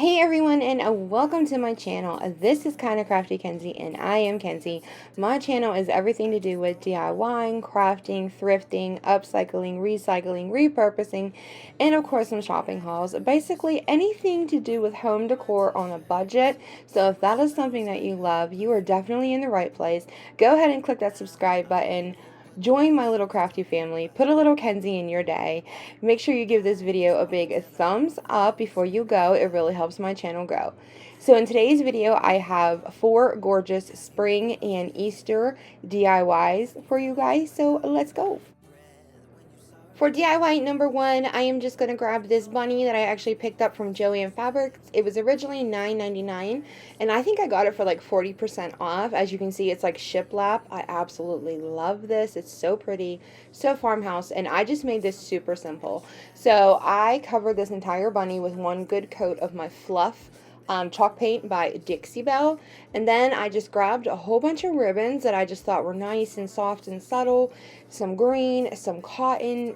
Hey everyone, and welcome to my channel. This is Kinda Crafty Kenzie, and I am Kenzie. My channel is everything to do with DIYing, crafting, thrifting, upcycling, recycling, repurposing, and of course some shopping hauls. Basically anything to do with home decor on a budget. So if that is something that you love, you are definitely in the right place. Go ahead and click that subscribe button. Join my little crafty family. Put a little Kenzie in your day. Make sure you give this video a big thumbs up before you go. It really helps my channel grow. So in today's video, I have 4 gorgeous spring and Easter DIYs for you guys. So let's go. For DIY number 1, I am just going to grab this bunny that I actually picked up from Joann Fabrics. It was originally $9.99, and I think I got it for like 40% off. As you can see, it's like shiplap. I absolutely love this. It's so pretty, so farmhouse, and I just made this super simple. So I covered this entire bunny with one good coat of my fluff chalk paint by Dixie Belle, and then I just grabbed a whole bunch of ribbons that I just thought were nice and soft and subtle, some green, some cotton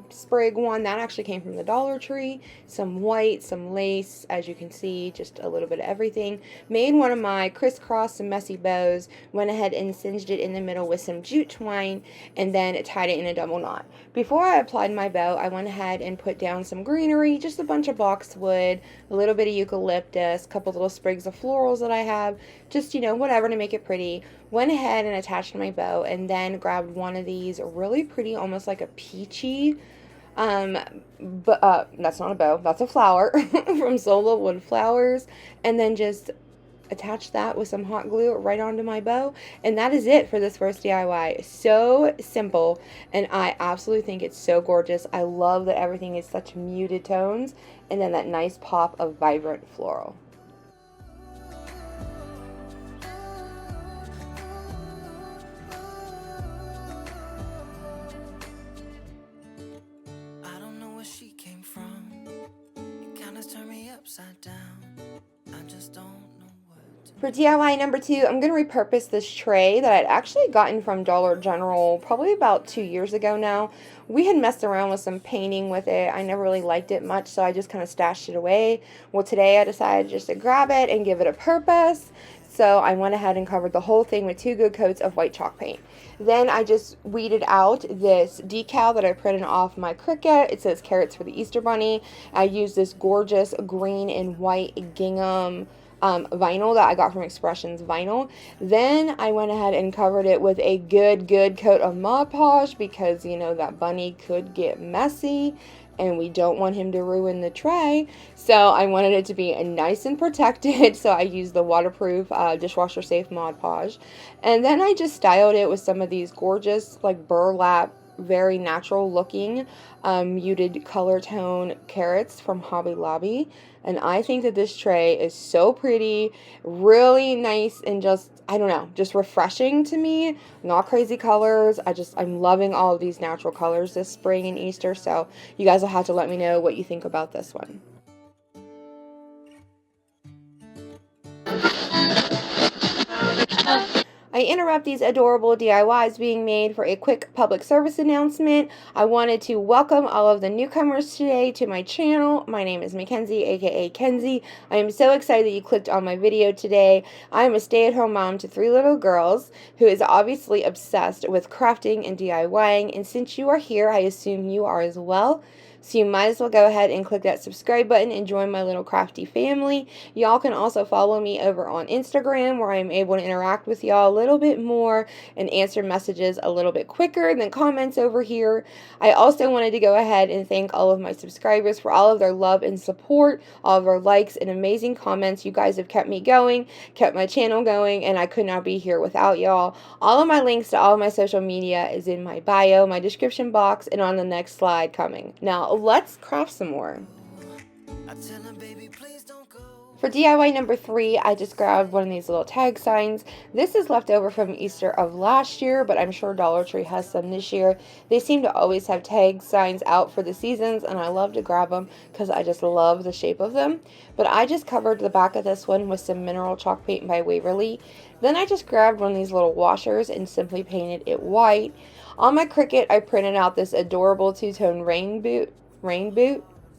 sprig one that actually came from the Dollar Tree, some white, some lace, as you can see, just a little bit of everything. Made one of my crisscross and messy bows, went ahead and singed it in the middle with some jute twine, and then tied it in a double knot. Before I applied my bow, I went ahead and put down some greenery, just a bunch of boxwood, a little bit of eucalyptus, a couple little sprigs of florals that I have, just, you know, whatever to make it pretty. Went ahead and attached my bow, and then grabbed one of these really pretty, almost like a peachy, that's not a bow, that's a flower from Sola Wood Flowers, and then just attach that with some hot glue right onto my bow, and that is it for this first DIY. So simple, and I absolutely think it's so gorgeous. I love that everything is such muted tones, and then that nice pop of vibrant floral. For DIY number 2, I'm going to repurpose this tray that I'd actually gotten from Dollar General probably about 2 years ago now. We had messed around with some painting with it. I never really liked it much, so I just kind of stashed it away. Well, today I decided just to grab it and give it a purpose. So I went ahead and covered the whole thing with 2 good coats of white chalk paint. Then I just weeded out this decal that I printed off my Cricut. It says carrots for the Easter Bunny. I used this gorgeous green and white gingham vinyl that I got from Expressions Vinyl. Then I went ahead and covered it with a good coat of Mod Podge because, you know, that bunny could get messy and we don't want him to ruin the tray. So I wanted it to be nice and protected, so I used the waterproof dishwasher safe Mod Podge. And then I just styled it with some of these gorgeous like burlap, very natural looking muted color tone carrots from Hobby Lobby, and I think that this tray is so pretty, really nice, and just, I don't know, just refreshing to me. Not crazy colors. I'm loving all of these natural colors this spring and Easter, so you guys will have to let me know what you think about this one. I interrupt these adorable DIYs being made for a quick public service announcement. I wanted to welcome all of the newcomers today to my channel. My name is Mackenzie, aka Kenzie. I am so excited that you clicked on my video today. I am a stay-at-home mom to 3 little girls who is obviously obsessed with crafting and DIYing, and since you are here, I assume you are as well. So you might as well go ahead and click that subscribe button and join my little crafty family. Y'all can also follow me over on Instagram, where I'm able to interact with y'all a little bit more and answer messages a little bit quicker than comments over here. I also wanted to go ahead and thank all of my subscribers for all of their love and support, all of their likes and amazing comments. You guys have kept me going, kept my channel going, and I could not be here without y'all. All of my links to all of my social media is in my bio, my description box, and on the next slide coming. Now, let's craft some more. For DIY number 3, I just grabbed one of these little tag signs. This is left over from Easter of last year, but I'm sure Dollar Tree has some this year. They seem to always have tag signs out for the seasons, and I love to grab them because I just love the shape of them. But I just covered the back of this one with some mineral chalk paint by Waverly. Then I just grabbed one of these little washers and simply painted it white. On my Cricut, I printed out this adorable 2-tone rain boot.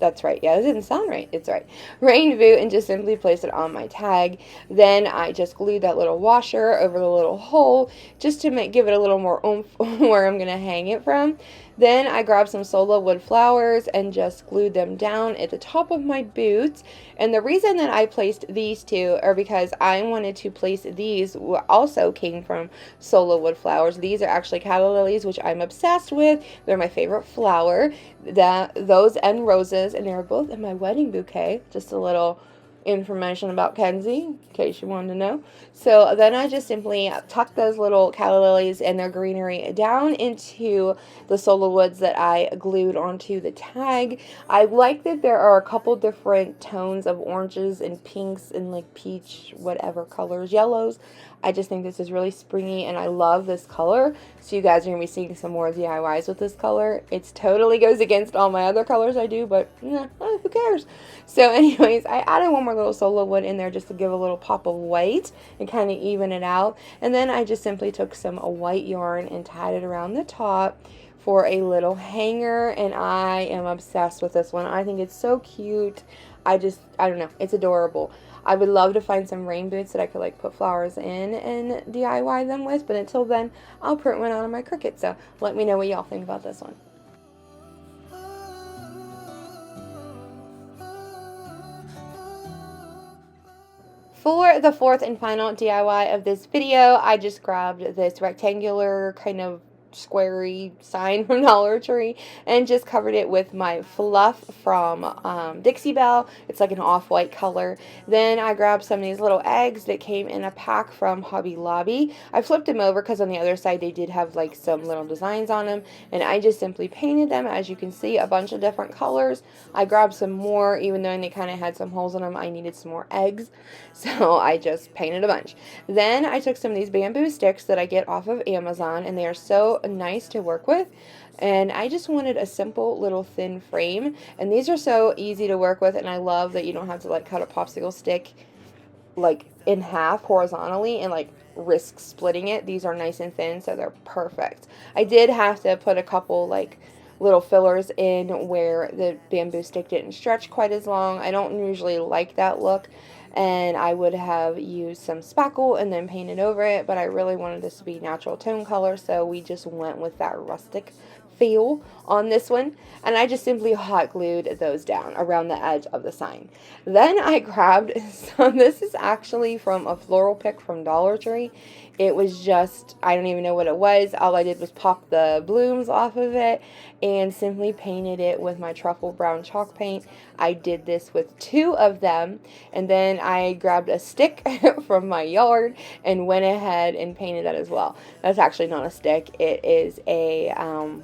That's right. Yeah, it didn't sound right. It's right. Rain boot, and just simply place it on my tag. Then I just glued that little washer over the little hole just to give it a little more oomph where I'm going to hang it from. Then I grabbed some Sola wood flowers and just glued them down at the top of my boots. And the reason that I placed these two are because I wanted to place these also came from Sola wood flowers. These are actually calla lilies, which I'm obsessed with. They're my favorite flower. Those and roses, and they're both in my wedding bouquet. Just a little information about Kenzie, in case you wanted to know. So then I just simply tuck those little calla lilies and their greenery down into the Sola woods that I glued onto the tag. I like that there are a couple different tones of oranges and pinks and like peach, whatever colors, yellows. I just think this is really springy, and I love this color. So you guys are going to be seeing some more DIYs with this color. It totally goes against all my other colors I do, but who cares? So anyways, I added one more little Sola wood in there just to give a little pop of white and kind of even it out. And then I just simply took some white yarn and tied it around the top for a little hanger, and I am obsessed with this one. I think it's so cute. I don't know, it's adorable. I would love to find some rain boots that I could like put flowers in and DIY them with, but until then, I'll print one out of my Cricut. So let me know what y'all think about this one. For the fourth and final DIY of this video, I just grabbed this rectangular kind of squarey sign from Dollar Tree and just covered it with my fluff from Dixie Belle. It's like an off-white color. Then I grabbed some of these little eggs that came in a pack from Hobby Lobby. I flipped them over because on the other side they did have like some little designs on them, and I just simply painted them. As you can see, a bunch of different colors. I grabbed some more, even though they kind of had some holes in them. I needed some more eggs, so I just painted a bunch. Then I took some of these bamboo sticks that I get off of Amazon, and they are so nice to work with, and I just wanted a simple little thin frame, and these are so easy to work with, and I love that you don't have to like cut a popsicle stick like in half horizontally and like risk splitting it. These are nice and thin, so they're perfect. I did have to put a couple like little fillers in where the bamboo stick didn't stretch quite as long. I don't usually like that look, and I would have used some spackle and then painted over it, but I really wanted this to be natural tone color, so we just went with that rustic feel on this one, and I just simply hot glued those down around the edge of the sign. Then I grabbed some, this is actually from a floral pick from Dollar Tree. It was just, I don't even know what it was. All I did was pop the blooms off of it and simply painted it with my truffle brown chalk paint. I did this with 2 of them, and then I grabbed a stick from my yard and went ahead and painted that as well. That's actually not a stick. It is a,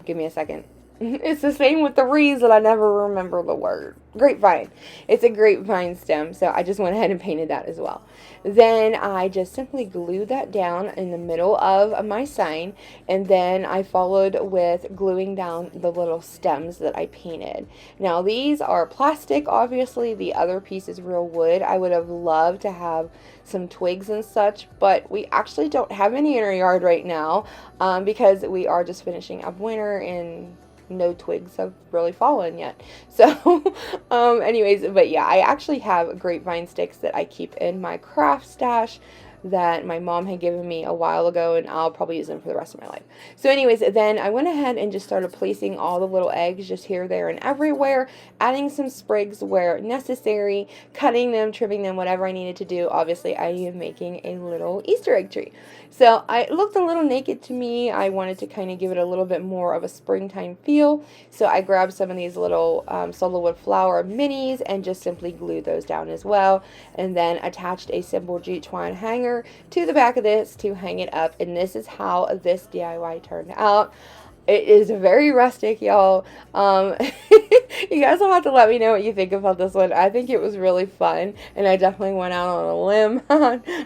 give me a second. It's the same with the wreaths that I never remember the word. Grapevine. It's a grapevine stem, so I just went ahead and painted that as well. Then I just simply glued that down in the middle of my sign, and then I followed with gluing down the little stems that I painted. Now these are plastic, obviously. The other piece is real wood. I would have loved to have some twigs and such, but we actually don't have any in our yard right now because we are just finishing up winter and no twigs have really fallen yet. So anyways, but yeah, I actually have grapevine sticks that I keep in my craft stash that my mom had given me a while ago, and I'll probably use them for the rest of my life. So anyways, then I went ahead and just started placing all the little eggs just here, there, and everywhere, adding some sprigs where necessary, cutting them, trimming them, whatever I needed to do. Obviously, I am making a little Easter egg tree. So it looked a little naked to me. I wanted to kind of give it a little bit more of a springtime feel. So I grabbed some of these little Sola wood flower minis and just simply glued those down as well. And then attached a simple jute twine hanger to the back of this to hang it up, and this is how this DIY turned out. It is very rustic, y'all. You guys will have to let me know what you think about this one. I think it was really fun, and I definitely went out on a limb,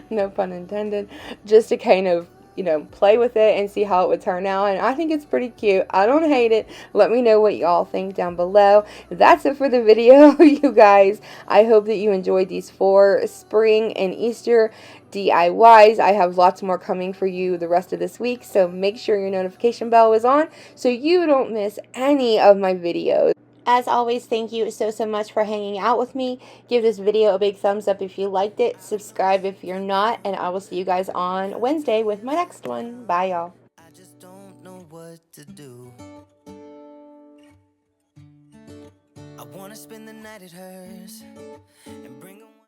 no pun intended, just to kind of, you know, play with it and see how it would turn out, and I think it's pretty cute. I don't hate it. Let me know what y'all think down below. That's it for the video, you guys. I hope that you enjoyed these 4 spring and Easter DIYs. I have lots more coming for you the rest of this week, so make sure your notification bell is on so you don't miss any of my videos. As always, thank you so much for hanging out with me. Give this video a big thumbs up if you liked it. Subscribe if you're not. And I will see you guys on Wednesday with my next one. Bye, y'all. I just don't know what to do. I wanna spend the night at hers and bring